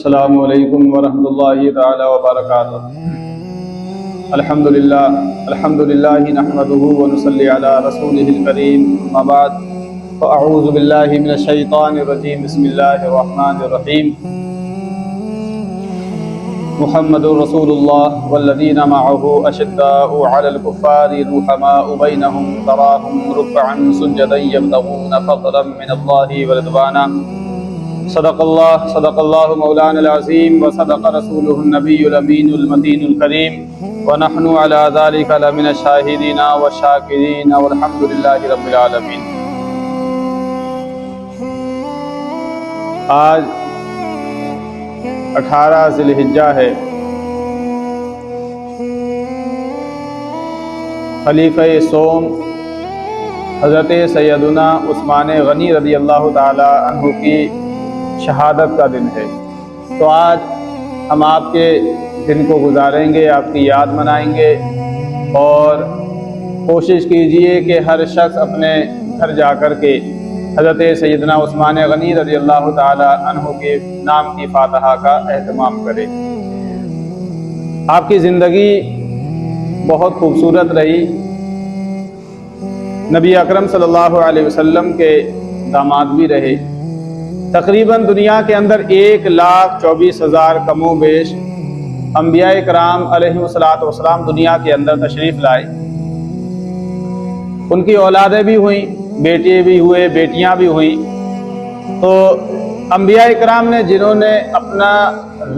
السلام علیکم ورحمۃ اللہ تعالی وبرکاتہ۔ الحمدللہ نحمده ونصلی علی رسولہ الکریم، اما بعد فاعوذ باللہ من الشیطان الرجیم، بسم اللہ الرحمن الرحیم۔ محمد رسول اللہ والذین معه اشداء علی الکفار رحماء بینہم تراہم رکعا سجدا یبتغون فضلا من اللہ ورضوانا۔ صدق اللہ مولانا العظیم وصدق رسولہ النبی الامین المتین الکریم، ونحن علی ذلک لمن الشاہدین والشاکرین والحمد للہ رب العالمین۔ آج 18 ذی الحجہ ہے۔ خلیفہ سوم حضرت سیدنا عثمان غنی رضی اللہ تعالی عنہ کی شہادت کا دن ہے، تو آج ہم آپ کے دن کو گزاریں گے، آپ کی یاد منائیں گے، اور کوشش کیجئے کہ ہر شخص اپنے گھر جا کر کے حضرت سیدنا عثمان غنی رضی اللہ تعالی عنہ کے نام کی فاتحہ کا اہتمام کرے۔ آپ کی زندگی بہت خوبصورت رہی، نبی اکرم صلی اللہ علیہ وسلم کے داماد بھی رہے۔ تقریباً دنیا کے اندر 1,24,000 کم و بیش انبیاء کرام علیہ السلام دنیا کے اندر تشریف لائے۔ ان کی اولادیں بھی ہوئیں، بیٹے بھی ہوئے، بیٹیاں بھی ہوئیں۔ تو انبیاء کرام نے جنہوں نے اپنا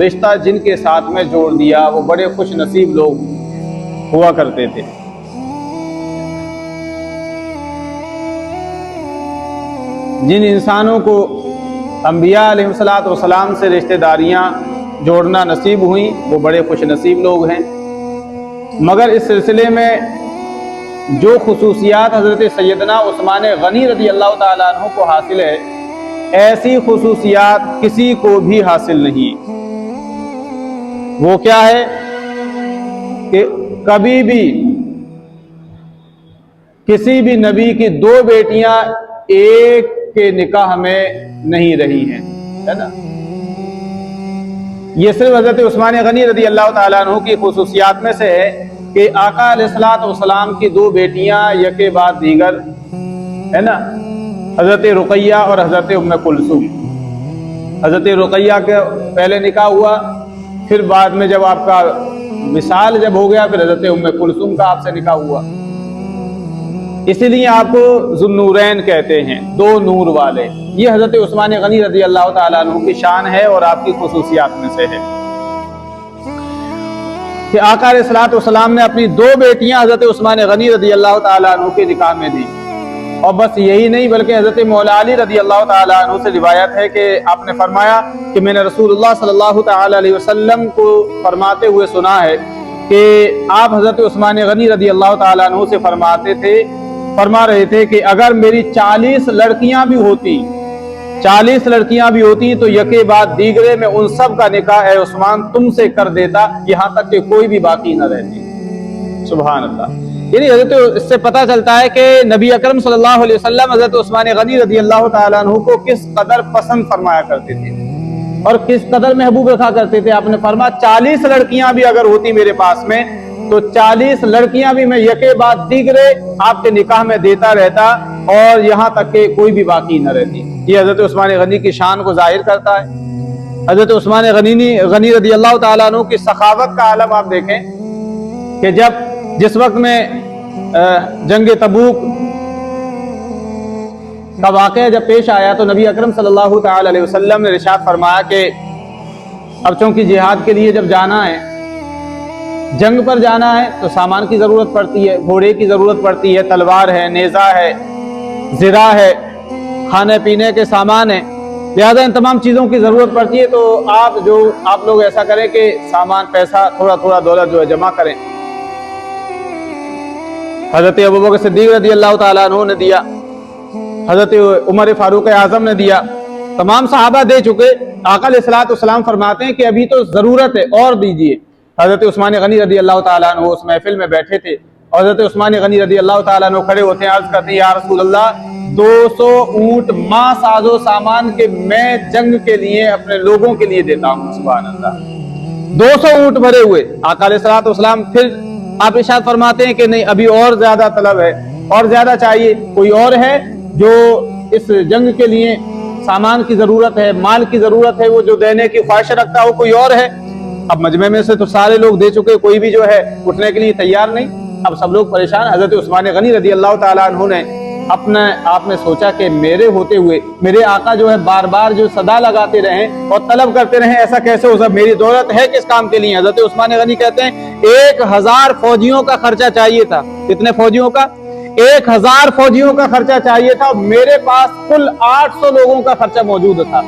رشتہ جن کے ساتھ میں جوڑ دیا، وہ بڑے خوش نصیب لوگ ہوا کرتے تھے۔ جن انسانوں کو انبیاء علیہ السلام سے رشتہ داریاں جوڑنا نصیب ہوئیں، وہ بڑے خوش نصیب لوگ ہیں۔ مگر اس سلسلے میں جو خصوصیات حضرت سیدنا عثمان غنی رضی اللہ تعالیٰ عنہ کو حاصل ہے، ایسی خصوصیات کسی کو بھی حاصل نہیں۔ وہ کیا ہے کہ کبھی بھی کسی بھی نبی کی 2 بیٹیاں ایک کے نکاح میں نہیں رہی ہیں، ہے نا۔ یہ صرف حضرت عثمان غنی رضی اللہ تعالیٰ عنہ کی خصوصیات میں سے ہے کہ آقا علیہ السلام کی 2 بیٹیاں یکے بعد دیگر، ہے نا، حضرت رقیہ اور حضرت ام کلثوم۔ حضرت رقیہ کے پہلے نکاح ہوا، پھر بعد میں جب آپ کا وصال جب ہو گیا، پھر حضرت ام کلثوم کا آپ سے نکاح ہوا۔ اسی لیے آپ کو ذو النورین کہتے ہیں، 2 نور والے۔ یہ حضرت عثمان غنی رضی اللہ تعالیٰ عنہ کی شان ہے اور آپ کی خصوصیات میں سے ہے کہ آقا علیہ السلام نے اپنی 2 بیٹیاں حضرت عثمان غنی رضی اللہ تعالیٰ عنہ کے نکاح میں دی۔ اور بس یہی نہیں، بلکہ حضرت مولا علی رضی اللہ تعالیٰ عنہ سے روایت ہے کہ آپ نے فرمایا کہ میں نے رسول اللہ صلی اللہ تعالیٰ علیہ وسلم کو فرماتے ہوئے سنا ہے کہ آپ حضرت عثمان غنی رضی اللہ تعالیٰ عنہ سے فرما رہے تھے کہ اگر میری 40 لڑکیاں بھی ہوتی تو یکے بعد دیگرے میں ان سب کا نکاح اے عثمان تم سے کر دیتا، یہاں تک کہ کوئی بھی باقی نہ رہتی۔ سبحان اللہ۔ یعنی حضرت اس سے پتہ چلتا ہے کہ نبی اکرم صلی اللہ علیہ وسلم حضرت عثمان غنی رضی اللہ تعالیٰ عنہ کو کس قدر پسند فرمایا کرتے تھے اور کس قدر محبوب رکھا کرتے تھے۔ آپ نے فرمایا 40 لڑکیاں بھی اگر ہوتی میرے پاس میں تو 40 لڑکیاں بھی میں یکے بعد دیگرے آپ کے نکاح میں دیتا رہتا، اور یہاں تک کہ کوئی بھی باقی نہ رہتی۔ یہ حضرت عثمان غنی کی شان کو ظاہر کرتا ہے۔ حضرت عثمان غنی رضی اللہ تعالیٰ عنہ کی سخاوت کا عالم آپ دیکھیں کہ جس وقت میں جنگ تبوک کا واقعہ جب پیش آیا تو نبی اکرم صلی اللہ تعالیٰ علیہ وسلم نے ارشاد فرمایا کہ اب چونکہ جہاد کے لیے جب جانا ہے، جنگ پر جانا ہے، تو سامان کی ضرورت پڑتی ہے، گھوڑے کی ضرورت پڑتی ہے، تلوار ہے، نیزہ ہے، زرہ ہے، کھانے پینے کے سامان ہیں، لہذا ان تمام چیزوں کی ضرورت پڑتی ہے۔ تو آپ لوگ ایسا کریں کہ سامان، پیسہ، تھوڑا تھوڑا دولت جو ہے جمع کریں۔ حضرت ابوبکر صدیق رضی اللہ تعالیٰ عنہ نے دیا، حضرت عمر فاروق اعظم نے دیا، تمام صحابہ دے چکے۔ آقا علیہ السلام فرماتے ہیں کہ ابھی تو ضرورت ہے اور دیجیے۔ حضرت عثمان غنی رضی اللہ تعالیٰ عنہ اس محفل میں بیٹھے تھے، اور حضرت عثمان غنی رضی اللہ تعالیٰ عنہ کھڑے ہوتے ہیں، عرض کرتے ہیں یا رسول اللہ 200 ऊंट मां साजो सामान के मैं जंग के लिए अपने लोगों के लिए देता हूं। सुभान अल्लाह, 200 ऊंट भरे हुए। आका अलैहिस्सलातु वस्सलाम फिर आप इरशाद फरमाते हैं कि नहीं, अभी और ज्यादा तलब है, और ज्यादा चाहिए। कोई और है जो इस जंग के लिए सामान की जरूरत है, माल की जरूरत है, वो जो देने की ख्वाहिश रखता है, वो कोई और है? अब मजमे में से तो सारे लोग दे चुके, कोई भी जो है उठने के लिए तैयार नहीं। अब सब लोग परेशान। हजरत उस्मान गनी रदी अल्लाह ताला अन्हु ने अपने आप में सोचा कि मेरे होते हुए मेरे आका जो है बार बार जो सदा लगाते रहें और तलब करते रहें, ऐसा कैसे हो सकता? मेरी दौलत है किस काम के लिए? हजरत उस्मान गनी कहते हैं 1000 फौजियों का खर्चा चाहिए था। कितने फौजियों का? 1000 फौजियों का खर्चा चाहिए था। मेरे पास कुल 800 लोगों का खर्चा मौजूद था।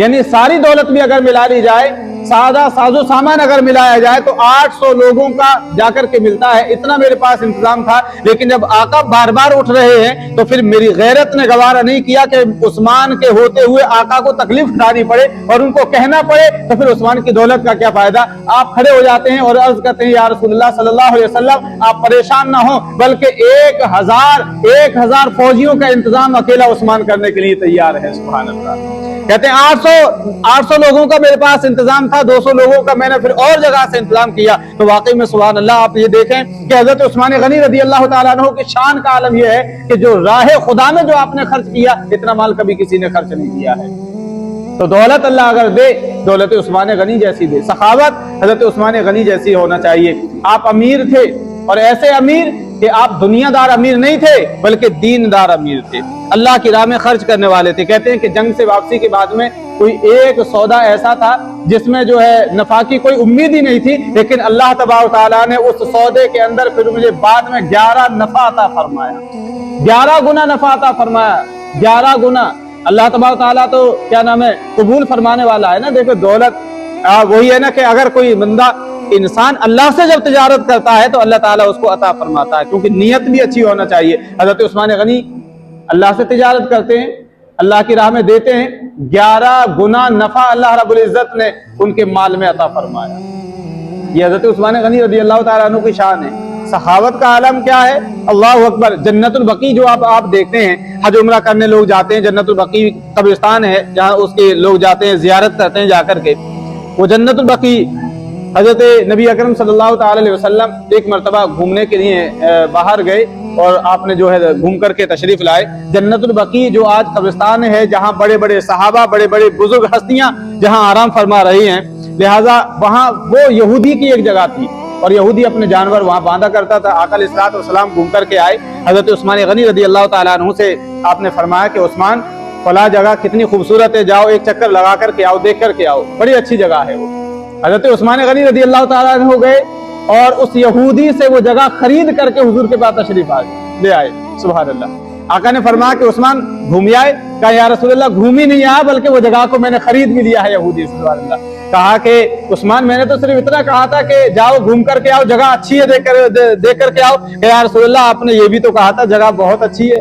यानी सारी दौलत भी अगर मिला ली जाए, सादा साजो सामान अगर मिलाया जाए तो 800 लोगों का जाकर के मिलता है, इतना मेरे पास इंतजाम था। लेकिन जब आका बार बार उठ रहे हैं तो फिर मेरी गैरत ने गवारा नहीं किया कि उस्मान के होते हुए आका को तकलीफ उठानी पड़े और उनको कहना पड़े, तो फिर उस्मान की दौलत का क्या फायदा। आप खड़े हो जाते हैं और अर्ज करते हैं, या रसूलुल्लाह सल्लल्लाहु अलैहि वसल्लम आप परेशान ना हो, बल्कि 1000 फौजियों का इंतजाम अकेला उस्मान करने के लिए तैयार है। सुभान अल्लाह। कहते हैं 800 लोगों का मेरे पास इंतजाम था, 200 लोगों का मैंने फिर और जगह से इंतजाम किया। तो वाकई में सुभान अल्लाह, आप ये देखें कि हजरत उस्मान गनी रदी अल्लाह ताला अन्हु की शान का आलम यह है कि जो राह खुदा में जो आपने खर्च किया, इतना माल कभी किसी ने खर्च नहीं किया है। तो दौलत अल्लाह अगर दे, दौलत उस्मान गनी जैसी दे। सखावत हजरत उस्मान गनी जैसी होना चाहिए। आप अमीर थे, और ऐसे अमीर कि आप दुनियादार अमीर नहीं थे बल्कि दीनदार अमीर थे, अल्लाह की राह में खर्च करने वाले थे। कहते हैं कि जंग से वापसी के बाद में कोई एक सौदा ऐसा था जिसमें जो है नफा की कोई उम्मीद ही नहीं थी, लेकिन अल्लाह तबारक तआला ने उस सौदे के अंदर फिर मुझे बाद में 11 नफा अता फरमाया, 11 गुना नफा अता फरमाया, 11 गुना। अल्लाह तबारक तआला तो क्या नाम है, कबूल फरमाने वाला है ना। देखो दौलत वही है ना कि अगर कोई बंदा इंसान अल्लाह से जब तिजारत करता है तो अल्लाह ताला उसको अता फरमाता है, क्योंकि नियत भी अच्छी होना चाहिए। हजरत उस्मान गनी अल्लाह से तिजारत करते हैं, अल्लाह की राह में देते हैं, 11 गुना नफा अल्लाह रब्बुल इज्जत ने उनके माल में अता फरमाया। ये हजरत उस्मान गनी रदी अल्लाह ताला अन्हु की शान है। सखावत का आलम क्या है? अल्लाह अकबर। जन्नतुल बकी जो आप देखते हैं, हज उम्रा करने लोग जाते हैं, जन्नतुल बकी कब्रिस्तान है जहाँ उसके लोग जाते हैं, जियारत करते हैं जाकर के। वो जन्नतुल बकी हजरत नबी अकरम सल्लल्लाहु अलैहि वसल्लम एक मरतबा घूमने के लिए बाहर गए और आपने जो है घूम करके तशरीफ लाए। जन्नतुल बकी जो आज कब्रिस्तान है, जहाँ बड़े बड़े सहाबा, बड़े बड़े बुजुर्ग हस्तियां जहाँ आराम फरमा रही हैं, लिहाजा वहाँ वो यहूदी की एक जगह थी और यहूदी अपने जानवर वहाँ बांधा करता था। आका अलैहिस्सलातु वस्सलाम घूम करके आए, हजरत उस्मान गनी रदी अल्लाह ताला अन्हु से आपने फरमाया कि उस्मान फला जगह कितनी खूबसूरत है, जाओ एक चक्कर लगा करके आओ, देख करके आओ, बड़ी अच्छी जगह है वो। हजरत उस्मान गनी रदी अल्लाह ताला अन्हु गए और उस यहूदी से वो जगह खरीद करके हुजूर के पास तशरीफ ले आए। सुभान अल्लाह। आका ने फरमाया कि उस्मान घूम आए? कहा या रसूलल्लाह घूम ही नहीं आया बल्कि वो जगह को मैंने खरीद भी लिया है यहूदी से। सुभान अल्लाह। कहा कि उस्मान मैंने तो सिर्फ इतना कहा था कि जाओ घूम करके आओ, जगह अच्छी है, देख करके आओ। या रसूलल्लाह आपने ये भी तो कहा था जगह बहुत अच्छी है,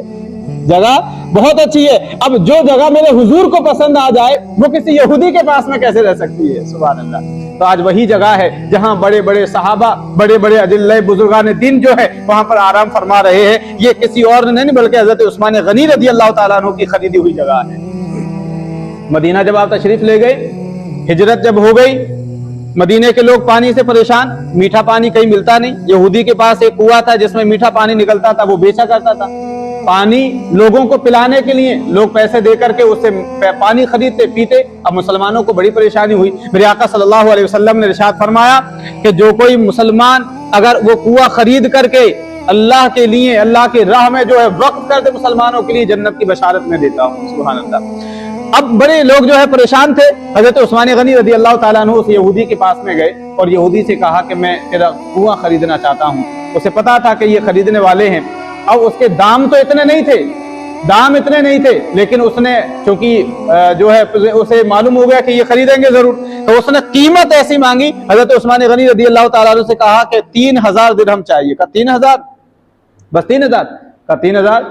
जगह बहुत अच्छी है। अब जो जगह मेरे हुजूर को पसंद आ जाए वो किसी यहूदी के पास में कैसे रह सकती है? सुभान अल्लाह। तो आज वही जगह है जहां बड़े बड़े सहाबा, बड़े बड़े अजिल्ले बुजुर्गान दिन जो है वहां पर आराम फरमा रहे हैं। ये किसी और ने नहीं बल्कि हजरत उस्मान गनी रदी अल्लाह ताला अन्हु की खरीदी हुई जगह है। मदीना जब आप तशरीफ ले गए, हिजरत जब हो गई, मदीने के लोग पानी से परेशान, मीठा पानी कहीं मिलता नहीं। यहूदी के पास एक कुआं था जिसमें मीठा पानी निकलता था, वो बेचा करता था। पानी लोगों को पिलाने के लिए लोग पैसे दे करके उससे पानी खरीदते पीते। अब मुसलमानों को बड़ी परेशानी हुई। मेरे आका सल्लल्लाहु अलैहि वसल्लम ने इरशाद फरमाया कि जो कोई मुसलमान अगर वो कुआं खरीद करके अल्लाह के लिए, अल्लाह की राह में जो है वक्फ कर दे मुसलमानों के लिए, जन्नत की बशारत में देता हूँ। सुभान अल्लाह। अब बड़े लोग जो है परेशान थे। हजरत उस्मान गनी रदी अल्लाह ताला अन्हु उस यहूदी के पास में गए और यहूदी से कहा कि मैं तेरा कुआं खरीदना चाहता हूँ। उसे पता था कि ये खरीदने वाले हैं। अब उसके दाम तो इतने नहीं थे, दाम इतने नहीं थे, लेकिन उसने चूंकि जो है उसे मालूम हो गया कि ये खरीदेंगे जरूर, तो उसने कीमत ऐसी मांगी। हजरत उस्मान गनी रदी अल्लाह ताला अन्हु से कहा कि 3000 दिरहम चाहिए। का 3000? बस 3000? का 3000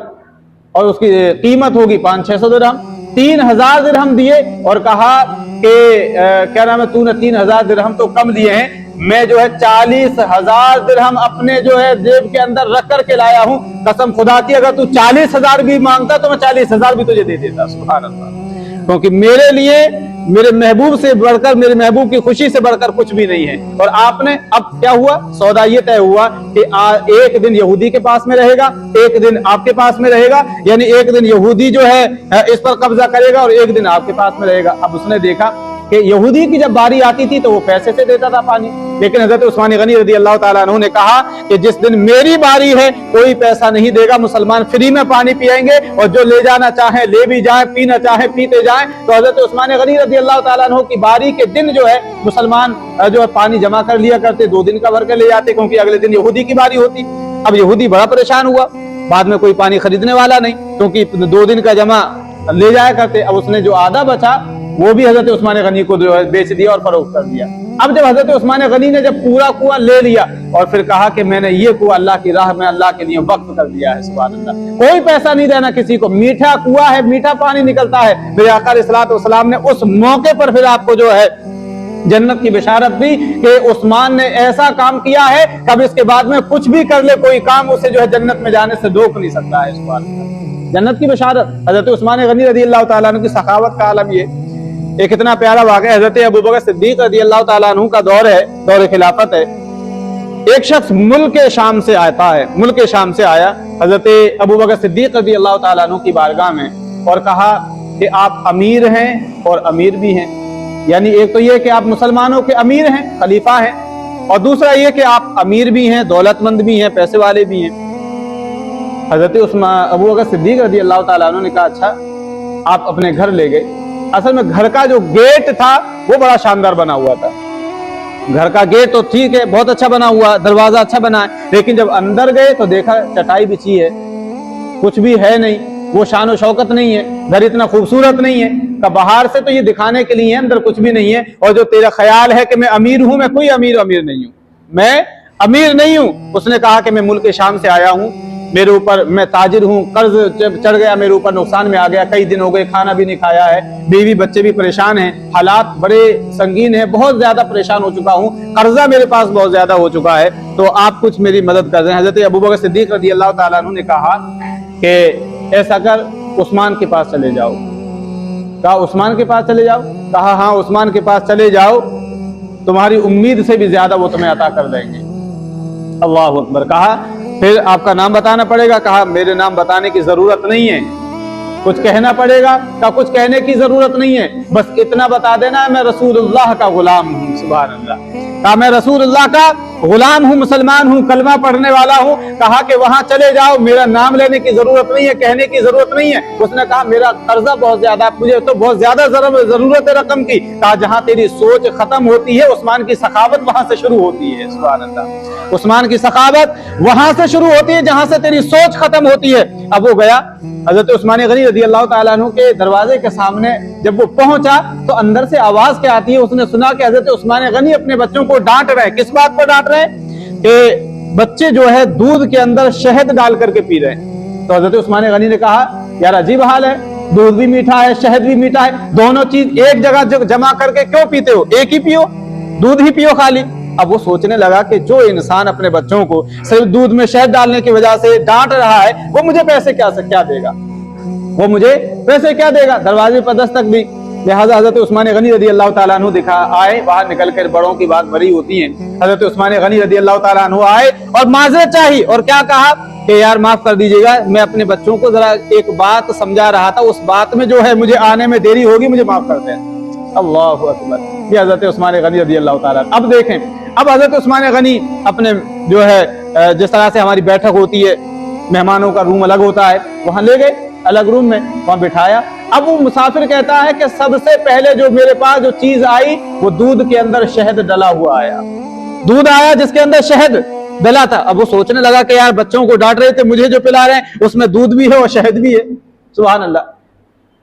और उसकी कीमत होगी 500-600 दिरहम। 3000 दिरहम दिए और कहा कि क्या नाम है, तूने 3000 दिरहम तो कम दिए हैं, मैं जो है 40,000 दिरहम अपने जो है जेब के अंदर रख कर के लाया हूँ, कसम खुदा की अगर तू 40,000 भी मांगता तो मैं 40,000 भी तुझे दे देता। सुभान अल्लाह, क्योंकि मेरे लिए मेरे महबूब से बढ़कर, मेरे महबूब की खुशी से बढ़कर कुछ भी नहीं है। और आपने, अब क्या हुआ, सौदा ये तय हुआ कि एक दिन यहूदी के पास में रहेगा, एक दिन आपके पास में रहेगा, यानी एक दिन यहूदी जो है इस पर कब्जा करेगा और एक दिन आपके पास में रहेगा। अब उसने देखा कि यहूदी की जब बारी आती थी तो वो पैसे से देता था पानी, लेकिन हजरत उस्मान गनी रज़ी अल्लाह ताला अन्हु ने कहा कि जिस दिन मेरी बारी है कोई पैसा नहीं देगा, मुसलमान फ्री में पानी पिएंगे और जो ले जाना चाहे ले भी जाए, पीना चाहे पीते जाए। तो हजरत उस्मान गनी रज़ी अल्लाह ताला अन्हु की बारी के दिन जो है मुसलमान जो है पानी जमा कर लिया करते, 2 दिन का भर के ले जाते, क्योंकि अगले दिन यहूदी की बारी होती। अब यहूदी बड़ा परेशान हुआ, बाद में कोई पानी खरीदने वाला नहीं, क्योंकि 2 दिन का जमा ले जाया करते। अब उसने जो आधा बचा वो भी हजरत उस्मान गनी को जो है बेच दिया और फरोख्त कर दिया। अब जब हजरत उस्मान गनी ने जब पूरा कुआं ले लिया और फिर कहा कि मैंने ये कुआं अल्लाह की राह में अल्लाह के लिए वक्फ कर दिया है, सुभान अल्लाह, कोई पैसा नहीं देना किसी को, मीठा कुआं है, मीठा पानी निकलता है। मेरे आका अलैहिस्सलातु वस्सलाम ने उस मौके पर फिर आपको जो है जन्नत की बशारत दी कि उस्मान ने ऐसा काम किया है कब इसके बाद में कुछ भी कर ले कोई काम, उसे जो है जन्नत में जाने से रोक नहीं सकता है। सुभान अल्लाह, जन्नत की बशारत। हजरत उस्मान गनी रज़ी अल्लाह ताला अन्हु की सखावत का आलम ये एक इतना प्यारा वाक़या, हजरत अबू बकर सिद्दीक रज़ी अल्लाह ताला अन्हु का दौर है, दौर खिलाफत है। एक शख्स मुल्क शाम से आता है, मुल्क शाम से आया हजरत अबू बकर सिद्दीक रज़ी अल्लाह ताला अन्हु की बारगाह में और कहा कि आप अमीर हैं और अमीर भी हैं, यानी एक तो ये कि आप मुसलमानों के अमीर हैं, खलीफा हैं, और दूसरा ये कि आप अमीर भी हैं, दौलतमंद भी हैं, पैसे वाले भी हैं। हजरत उस्मान अबू बकर सिद्दीक रज़ी अल्लाह ताला अन्हु ने कहा अच्छा, आप अपने घर ले गए। असल में घर का जो गेट था वो बड़ा शानदार बना हुआ था। घर का गेट तो ठीक है, बहुत अच्छा बना हुआ, दरवाजा अच्छा बना है, लेकिन जब अंदर गए तो देखा चटाई बिछी है, कुछ भी है नहीं, वो शान और शौकत नहीं है, घर इतना खूबसूरत नहीं है। का बाहर से तो ये दिखाने के लिए है, अंदर कुछ भी नहीं है। और जो तेरा ख्याल है कि मैं अमीर हूं, मैं कोई अमीर नहीं हूं, मैं अमीर नहीं हूं। उसने कहा कि मैं मुल्क शाम से आया हूं, मेरे ऊपर, मैं ताजिर हूँ, कर्ज चढ़ गया मेरे ऊपर, नुकसान में आ गया, कई दिन हो गए खाना भी नहीं खाया है, बीवी बच्चे भी परेशान हैं, हालात बड़े संगीन हैं, बहुत ज्यादा परेशान हो चुका हूँ, कर्जा मेरे पास बहुत ज्यादा हो चुका है, तो आप कुछ मेरी मदद कर दें। हजरत अबू बकर सिद्दीक रज़ी अल्लाह ताला अन्हु ने कहा कि ऐसा कर, उस्मान के पास चले जाओ। कहा उस्मान के पास चले जाओ? कहा हाँ, उस्मान के पास चले जाओ, तुम्हारी उम्मीद से भी ज्यादा वो तुम्हें अता कर देंगे। अल्लाह अकबर। कहा फिर आपका नाम बताना पड़ेगा? कहा मेरे नाम बताने की जरूरत नहीं है, कुछ कहना पड़ेगा? का कुछ कहने की जरूरत नहीं है, बस इतना बता देना मैं रसूलुल्लाह का गुलाम हूँ। सुभान अल्लाह। कहा मैं रसूलुल्लाह का गुलाम हूँ, मुसलमान हूँ, कलमा पढ़ने वाला हूँ। कहा कि वहां चले जाओ, मेरा नाम लेने की जरूरत नहीं है, कहने की जरूरत नहीं है। उसने कहा मेरा कर्जा बहुत ज्यादा, मुझे तो बहुत ज्यादा जरूरत है रकम की। कहा जहां तेरी सोच खत्म होती है, उस्मान की सखावत वहां से शुरू होती है। सुभान अल्लाह। उस्मान की सखावत वहां से शुरू होती है जहां से तेरी सोच खत्म होती है। अब वो गया हजरत उस्मान गनी रज़ी अल्लाह ताला अन्हु के दरवाजे के सामने, जब वो पहुंचा तो अंदर से आवाज क्या आती है, उसने सुना कि हजरत उस्मान गनी अपने बच्चों को डांट रहे हैं। किस बात पर डांट रहे हैं? कि बच्चे जो है दूध के अंदर शहद डाल करके पी रहे हैं। तो हजरत उस्मान गनी ने कहा यार अजीब हाल है, दूध भी मीठा है, शहद भी मीठा है, दोनों चीज एक जगह जमा करके क्यों पीते हो? एक ही पियो, दूध ही पियो खाली। अब वो सोचने लगा कि जो इंसान अपने बच्चों को सिर्फ दूध में शहद डालने की वजह से डांट रहा है, वो मुझे पैसे क्या देगा, वो मुझे पैसे क्या देगा? दरवाजे पर दस्तक दी। लिहाजा हजरत उस्मान गनी रज़ी अल्लाह ताला अन्हु दिखा आए, बाहर निकल कर, बड़ों की बात बड़ी होती है। हजरत उस्मान गनी रज़ी अल्लाह ताला अन्हु आए और माजरत चाही, और क्या कहा कि यार माफ कर दीजिएगा, मैं अपने बच्चों को जरा एक बात समझा रहा था, उस बात में जो है मुझे आने में देरी होगी, मुझे माफ कर दें। अल्लाहु अकबर। ये हजरत उस्मान गनी रज़ी अल्लाह ताला। अब देखें, अब हजरत उस्मान गनी अपने जो है जिस तरह से हमारी बैठक होती है, मेहमानों का रूम अलग होता है, वहां ले गए अलग रूम में, वहां बिठाया। अब वो मुसाफिर कहता है कि सबसे पहले जो मेरे पास जो चीज आई वो दूध के अंदर शहद डला हुआ आया, दूध आया जिसके अंदर शहद डला था। अब वो सोचने लगा कि यार बच्चों को डांट रहे थे, मुझे जो पिला रहे हैं उसमें दूध भी है और शहद भी है। सुभान अल्लाह,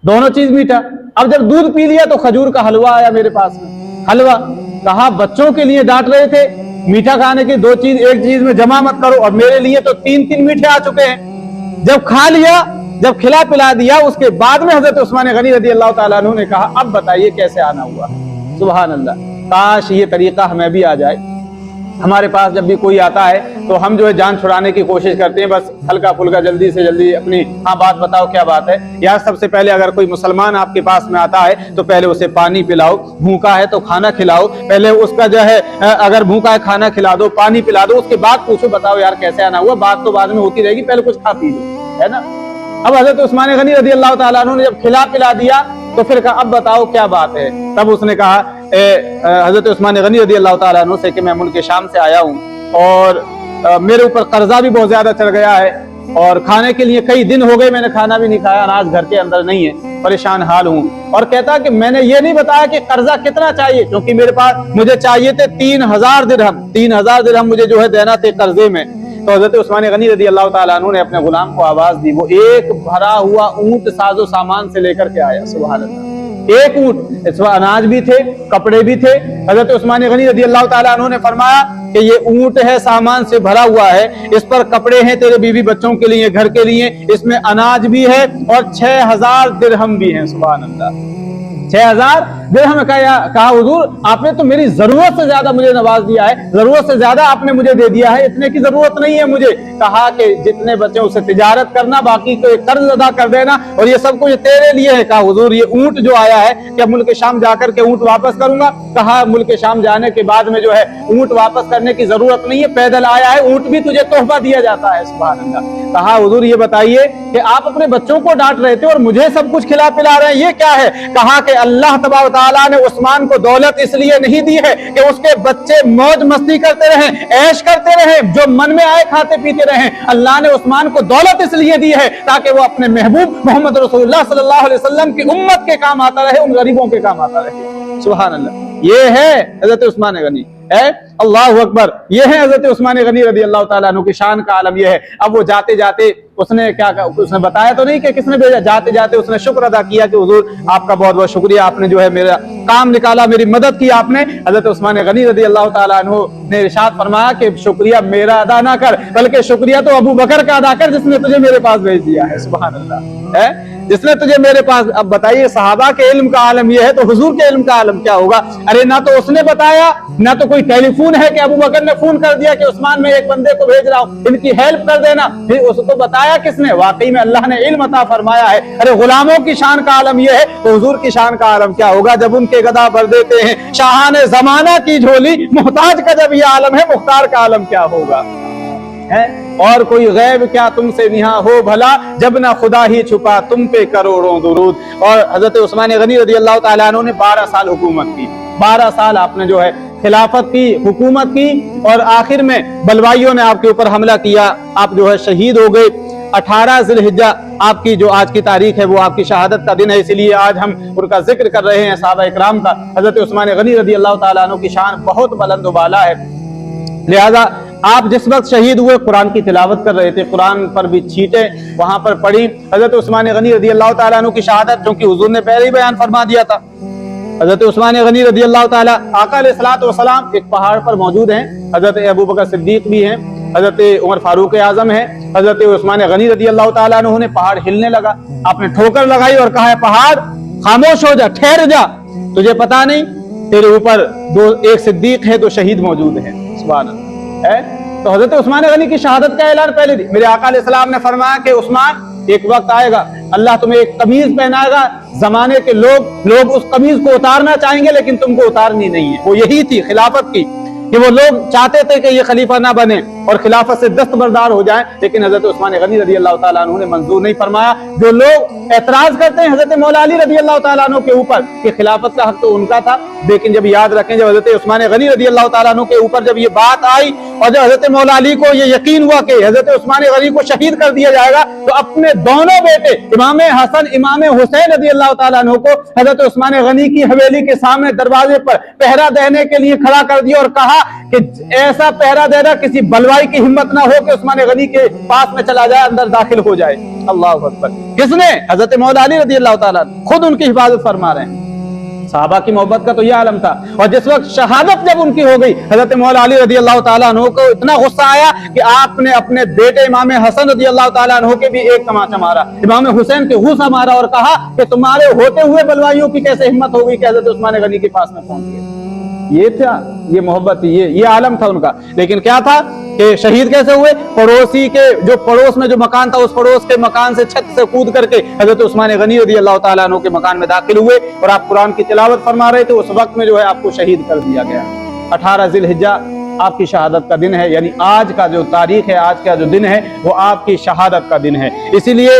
दोनों चीज मीठा। अब जब दूध पी लिया तो खजूर का हलवा आया मेरे पास में, हलवा। कहा बच्चों के लिए डांट रहे थे मीठा खाने की, दो चीज एक चीज में जमा मत करो, और मेरे लिए तो 3 मीठे आ चुके हैं। जब खा लिया, जब खिला पिला दिया, उसके बाद में हजरत उस्मान गनी रज़ी अल्लाह ताला अन्हु ने कहा अब बताइए कैसे आना हुआ। सुभान अल्लाह। काश ये तरीका हमें भी आ जाए हमारे पास जब भी कोई आता है तो हम जो है जान छुड़ाने की कोशिश करते हैं, बस हल्का फुल्का जल्दी से जल्दी अपनी हाँ बात बताओ क्या बात है। या सबसे पहले अगर कोई मुसलमान आपके पास में आता है तो पहले उसे पानी पिलाओ, भूखा है तो खाना खिलाओ, पहले उसका जो है अगर भूखा है खाना खिला दो, पानी पिला दो, उसके बाद पूछो बताओ यार कैसे आना हुआ, बात तो बाद में होती रहेगी, पहले कुछ खा पी लो, है ना। अब हजरत उस्मान गनी रज़ी अल्लाह ताला अन्हु ने जब खिला पिला दिया तो फिर कहा अब बताओ क्या बात है। तब उसने कहा हजरत उस्मान गनी रज़ी अल्लाह ताला अन्हु से कि मैं मुल्क शाम से आया हूँ और मेरे ऊपर कर्जा भी बहुत ज्यादा चढ़ गया है और खाने के लिए कई दिन हो गए मैंने खाना भी नहीं खाया, अनाज घर के अंदर नहीं है, परेशान हाल हूँ। और कहता कि मैंने ये नहीं बताया कि कर्जा कितना चाहिए, क्योंकि मेरे पास मुझे चाहिए थे 3000 दिरहम, 3000 दिरहम मुझे जो है देना थे कर्जे में। तो हजरत उस्मान गनी रज़ी अल्लाह ताला अन्हु ने अपने गुलाम को आवाज दी, वो एक भरा हुआ ऊंट साजो सामान से लेकर के आया, सुभान अल्लाह। एक ऊंट, इसमें अनाज भी थे, कपड़े भी थे। हजरत उस्मान गनी रज़ी अल्लाह ताला अन्हु ने फरमाया कि ये ऊंट है, सामान से भरा हुआ है, इस पर कपड़े हैं तेरे बीवी बच्चों के लिए, घर के लिए, इसमें अनाज भी है और 6000 दिरहम भी है, सुभान अल्लाह। 6000 दिरहम कहा हुजूर आपने तो मेरी जरूरत से ज्यादा मुझे नवाज दिया है, जरूरत से ज्यादा आपने मुझे दे दिया है, इतने की जरूरत नहीं है मुझे। कहा कि जितने बचे उससे तिजारत करना, बाकी को कर्ज अदा कर देना, और ये सब कुछ तेरे लिए है। कहा हुजूर ये ऊंट जो आया है क्या मुल्क शाम जाकर के ऊंट वापस करूंगा? कहा मुल्क शाम जाने के बाद में जो है ऊंट वापस करने की जरूरत नहीं है, पैदल आया है, ऊंट भी तुझे तोहफा दिया जाता है, सुभान अल्लाह। कहा हुजूर ये बताइए कि आप अपने बच्चों को डांट रहे थे और मुझे सब कुछ खिला पिला रहे हैं, ये क्या है? कहा कि अल्लाह तबारक व तआला ने उस्मान को दौलत इसलिए नहीं दी है कि उसके बच्चे मौज मस्ती करते रहें, ऐश करते रहें, जो मन में आए खाते पीते रहें। अल्लाह ने उस्मान को दौलत इसलिए दी है ताकि वो अपने महबूब मोहम्मद रसूलुल्लाह सल्लल्लाहु अलैहि वसल्लम की उम्मत के काम आता रहे, उन गरीबों के काम आता रहे, सुभान अल्लाह। ये है हजरत उस्मान गनी, है अल्लाह अकबर, ये है हजरत उस्मान गनी रज़ी अल्लाह ताला अन्हु की शान का आलम ये है। अब वो जाते जाते उसने क्या कहा, उसने बताया तो नहीं कि किसने भेजा, जाते जाते उसने शुक्र अदा किया कि हुजूर आपका बहुत बहुत शुक्रिया, आपने जो है मेरा काम निकाला, मेरी मदद की आपने। हजरत उस्मान गनी रज़ी अल्लाह ताला अन्हु ने इरशाद फरमाया कि शुक्रिया मेरा अदा ना कर, बल्कि शुक्रिया तो अबू बकर का अदा कर जिसने तुझे मेरे पास भेज दिया है, सुभान अल्लाह, है जिसने तुझे मेरे पास। अब बताइए सहाबा के इल्म का आलम यह है तो हुजूर के इल्म का आलम क्या होगा? अरे ना तो उसने बताया, ना तो कोई टेलीफोन है कि अबू बकर ने फोन कर दिया कि उस्मान में एक बंदे को भेज रहा हूं, इनकी हेल्प कर देना, फिर उसको बताया किसने? वाकई में अल्लाह ने इल्म अता फरमाया है। अरे गुलामों की शान का आलम यह है तो हुजूर की शान का आलम क्या होगा? जब उनके गदा भर देते हैं शाहाने जमाना की झोली, मुहताज का जब यह आलम है, मुख्तार का आलम क्या होगा? है और कोई गैब क्या तुमसे यहाँ हो भला, जब ना खुदा ही छुपा तुम पे करोड़ों दुरूद। और हजरत उस्मान गनी रज़ी अल्लाह ताला अन्हु ने 12 साल हुकूमत की, 12 साल आपने जो है खिलाफत की, हुकूमत की, और आखिर में बलवाइयों ने आपके ऊपर हमला किया, आप जो है शहीद हो गए। 18 ज़िलहिज्जा आपकी जो आज की तारीख है वो आपकी शहादत का दिन है, इसलिए आज हम उनका जिक्र कर रहे हैं, सहाबा इकराम का। हजरत उस्मान गनी रज़ी अल्लाह ताला अन्हु की शान बहुत बुलंद वाला है, लिहाजा आप जिस वक्त शहीद हुए कुरान की तिलावत कर रहे थे, कुरान पर भी छींटें वहां पर पड़ी। हजरत उस्मान गनी रज़ी अल्लाह ताला अन्हु की शहादत, क्योंकि हुजूर ने पहले ही बयान फरमा दिया था, हजरत उस्मान गनी रज़ी अल्लाह ताला आका अलैहिस्सलातु वस्सलाम एक पहाड़ पर मौजूद हैं, हजरत अबू बकर सिद्दीक भी हैं, हजरत उमर फारूक आजम है, हजरत उस्मान गनी रज़ी अल्लाह ताला अन्हु ने पहाड़ हिलने लगा, आपने ठोकर लगाई और कहा है पहाड़ खामोश हो जा, ठहर जा, तुझे पता नहीं तेरे ऊपर एक सिद्दीक है, 2 शहीद मौजूद है, सुभान अल्लाह, है। तो हजरत उस्मान गनी की शहादत का ऐलान पहले दी। मेरे आका अलैहिस्सलाम ने फरमाया कि उस्मान एक वक्त आएगा अल्लाह तुम्हें एक कमीज पहनाएगा, जमाने के लोग उस कमीज को उतारना चाहेंगे लेकिन तुमको उतारनी नहीं है। वो यही थी खिलाफत की, कि वो लोग चाहते थे कि ये खलीफा ना बने और खिलाफत से दस्तबरदार हो जाएं, लेकिन हजरत उस्मान गनी रज़ी अल्लाह ताला अन्हु ने मंजूर नहीं फरमाया। जो लोग एतराज करते हैं हजरत मौला अली रज़ी अल्लाह ताला अन्हु के ऊपर कि खिलाफत का हक तो उनका था, लेकिन जब याद रखें जब हजरत उस्मान गनी रज़ी अल्लाह ताला अन्हु के ऊपर जब ये बात आई और जब हजरत मौला अली को ये यकीन हुआ कि हजरत उस्मान गनी को शहीद कर दिया जाएगा, तो अपने दोनों बेटे इमाम हसन इमाम हुसैन रज़ी अल्लाह ताला अन्हु को हजरत उस्मान गनी की हवेली के सामने दरवाजे पर पहरा देने के लिए खड़ा कर दिया और कहा कि ऐसा पहरा देना किसी बलवाई की हिम्मत ना हो कि उस्मान गनी के पास में चला जाए, अंदर दाखिल हो जाए। अल्लाह अकबर। किसने? हजरत मौला अली रज़ी अल्लाह ताला खुद उनकी हिफाजत फरमा रहे हैं। साहबा की मोहब्बत का तो यह आलम था। और जिस वक्त शहादत जब उनकी हो गई, हजरत मौला अली रज़ी अल्लाह ताला अन्हु को इतना गुस्सा आया कि आपने अपने बेटे इमाम हसन रज़ी अल्लाह ताला अन्हु के भी एक तमाचा मारा, इमाम हुसैन के गुस्सा मारा और कहा कि तुम्हारे होते हुए बलवाइयों की कैसे हिम्मत होगी कि हजरत उस्मान गनी के पास में पहुंच गए। ये था, ये मोहब्बत थी, ये आलम था उनका। लेकिन क्या था कि शहीद कैसे हुए? पड़ोसी के, जो पड़ोस में जो मकान था, उस पड़ोस के मकान से छत से कूद करके हजरत उस्मान गनी रज़ी अल्लाह ताला अन्हु के मकान में दाखिल हुए और आप कुरान की तिलावत फरमा रहे थे। उस वक्त में जो है आपको शहीद कर दिया गया। 18 ज़िलहिज्जा आपकी शहादत का दिन है, यानी आज का जो तारीख है, आज का जो दिन है, वो आपकी शहादत का दिन है। इसीलिए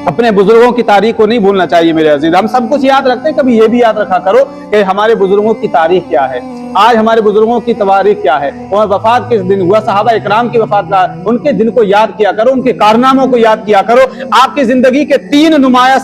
अपने बुजुर्गों की तारीख को नहीं भूलना चाहिए मेरे अजीज। हम सब कुछ याद रखते हैं, कभी ये भी याद रखा करो कि हमारे बुजुर्गों की तारीख क्या है, आज हमारे बुजुर्गों की तवारीख क्या है, और वफात किस दिन हुआ, सहाबा इकराम की वफात का, उनके दिन को याद किया करो, उनके कारनामों को याद किया करो। आपकी जिंदगी के तीन नुमाया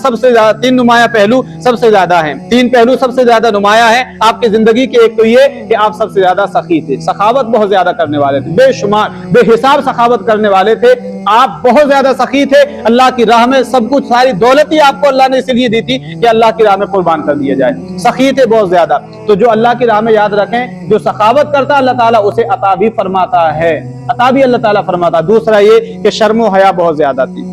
पहलू सबसे ज्यादा हैं, तीन पहलू सबसे ज्यादा नुमाया है आपकी जिंदगी के। एक तो ये कि आप सबसे ज्यादा सखी थे, सखावत बहुत ज्यादा करने वाले थे, बेशुमार बेहिसाब सखावत करने वाले थे। आप बहुत ज्यादा सखी थे, अल्लाह की राह में सब कुछ, सारी दौलत ही आपको अल्लाह ने इसलिए दी थी कि अल्लाह की राह में कुर्बान कर दिया जाए। सखी थे बहुत ज्यादा। तो जो अल्लाह की राह में, याद रखें, जो सखावत करता अल्लाह ताला उसे अता भी फरमाता है, अता भी अल्लाह ताला फरमाता। दूसरा ये कि शर्म हया बहुत ज्यादा थी,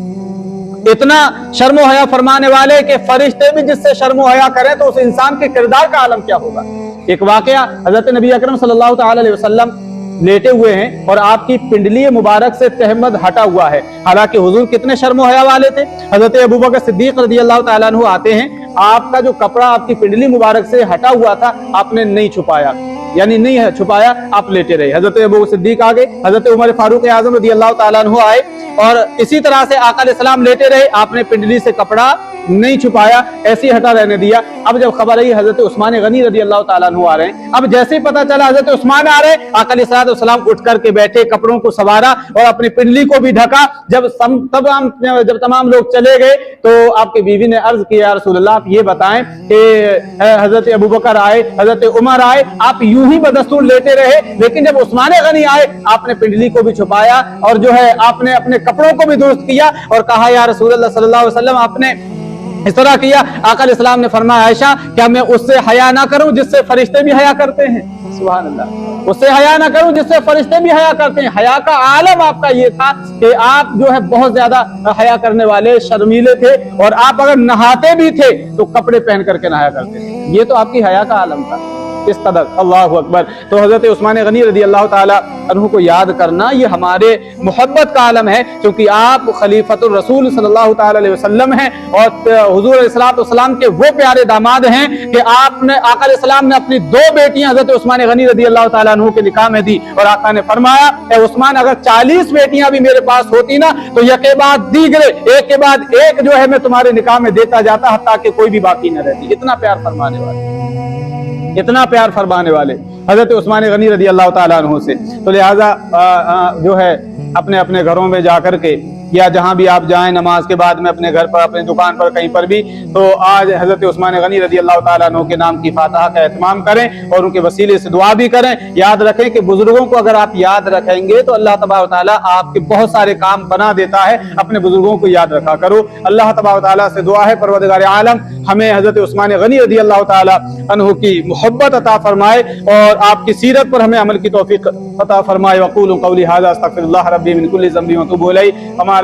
इतना शर्म हया फरमाने वाले कि फरिश्ते भी जिससे शर्म हया करें तो उस इंसान के किरदार का आलम क्या होगा। एक वाकया, हजरत नबी अकरम सल्लल्लाहु ताला अलैहि वसल्लम लेटे हुए हैं और आपकी पिंडली मुबारक से तहमद हटा हुआ है। हालांकि हुजूर कितने शर्म हया वाले थे। हजरत अबू बकर सिद्दीक रज़ियल्लाहु ताला अन्हु आते हैं, आपका जो कपड़ा आपकी पिंडली मुबारक से हटा हुआ था आपने नहीं छुपाया, यानी नहीं है छुपाया, आप लेटे रहे। हजरत अबू बकर सिद्दीक आ गए, हजरत उमर फारूक आजम रज़ियल्लाहु ताला अन्हु आए और इसी तरह से आका अलैहिस्सलाम लेटे रहे, आपने पिंडली से कपड़ा नहीं छुपाया, ऐसे ही हटा रहने दिया। अब जब खबर आई हजरत उस्मान गनी रज़ियल्लाहु ताला अन्हु आ रहे हैं, अब जैसे ही पता चला हजरत उस्मान आ रहे हैं, आका अलैहिस्सलाम उठ करके बैठे, कपड़ों को संवारा और अपनी पिंडली को भी ढका। जब तमाम लोग चले गए तो आपकी बीवी ने अर्ज किया, या रसूलल्लाह आप ये बताएं कि हजरत अबू बकर आए, हजरत उमर आए, आप यूं ही बदस्तूर लेटे रहे, लेकिन जब उस्मान गनी आए आपने पिंडली को भी छुपाया और जो है आपने अपने कपड़ों को भी दुरुस्त किया और कहा, या रसूलल्लाह सल्लल्लाहु अलैहि वसल्लम आपने इस तरह किया। आका अलैहिस्सलाम ने फरमाया, आयशा क्या मैं उससे हया ना करूं जिससे फरिश्ते भी हया करते हैं? सुभान अल्लाह, उससे हया ना करूं जिससे फरिश्ते भी हया करते हैं। हया का आलम आपका ये था कि आप जो है बहुत ज्यादा हया करने वाले, शर्मीले थे और आप अगर नहाते भी थे तो कपड़े पहन करके नहाया करते थे। ये तो आपकी हया का आलम था इस कदर। अल्लाहु अकबर। तो हजरत उस्मान गनी रज़ी अल्लाह ताला अन्हु को याद करना ये हमारे मोहब्बत का आलम है, क्योंकि आप खलीफतुर रसूल सल्लल्लाहु ताला अलैहि वसल्लम हैं और हुजूर अलैहिस्सलातु वस्सलाम के वो प्यारे दामाद हैं कि आपने, आका अलैहिस्सलाम ने अपनी दो बेटियां हजरत उस्मान गनी रज़ी अल्लाह ताला अन्हु के निकाह में दी और आका ने फरमाया, ए उस्मान अगर 40 बेटियां भी मेरे पास होती ना तो एक के बाद दीगरे, एक के बाद एक जो है मैं तुम्हारे निकाह में देता जाता, हत्ता कि कोई भी बाकी न रहती। इतना प्यार फरमाने वाले, इतना प्यार फरमाने वाले हजरत उस्मान गनी रज़ी अल्लाह ताला अन्हु से। तो लिहाजा जो है अपने अपने घरों में जाकर के या जहां भी आप जाएं नमाज के बाद में, अपने घर पर, अपनी दुकान पर, कहीं पर भी, तो आज हजरत उस्मान गनी रज़ी अल्लाह ताला अन्हु के नाम की फातिहा का एहतमाम करें और उनके वसीले से दुआ भी करें। याद रखें कि बुजुर्गों को अगर आप याद रखेंगे तो अल्लाह तबारक व तआला आपके बहुत सारे काम बना देता है। अपने बुजुर्गों को याद रखा करो। अल्लाह तबारक व तआला से दुआ है परवरदिगार आलम हमें हजरत उस्मान गनी रज़ी अल्लाह ताला अन्हु की मोहब्बत अता फरमाए और आपकी सीरत पर हमें अमल की तौफीक अता फरमाए। वक़ूलु क़ौली हाज़ा अस्तग़फिरुल्लाह रब्बी मिन कुल्लि ज़ंबि व अतूबु इलैहि।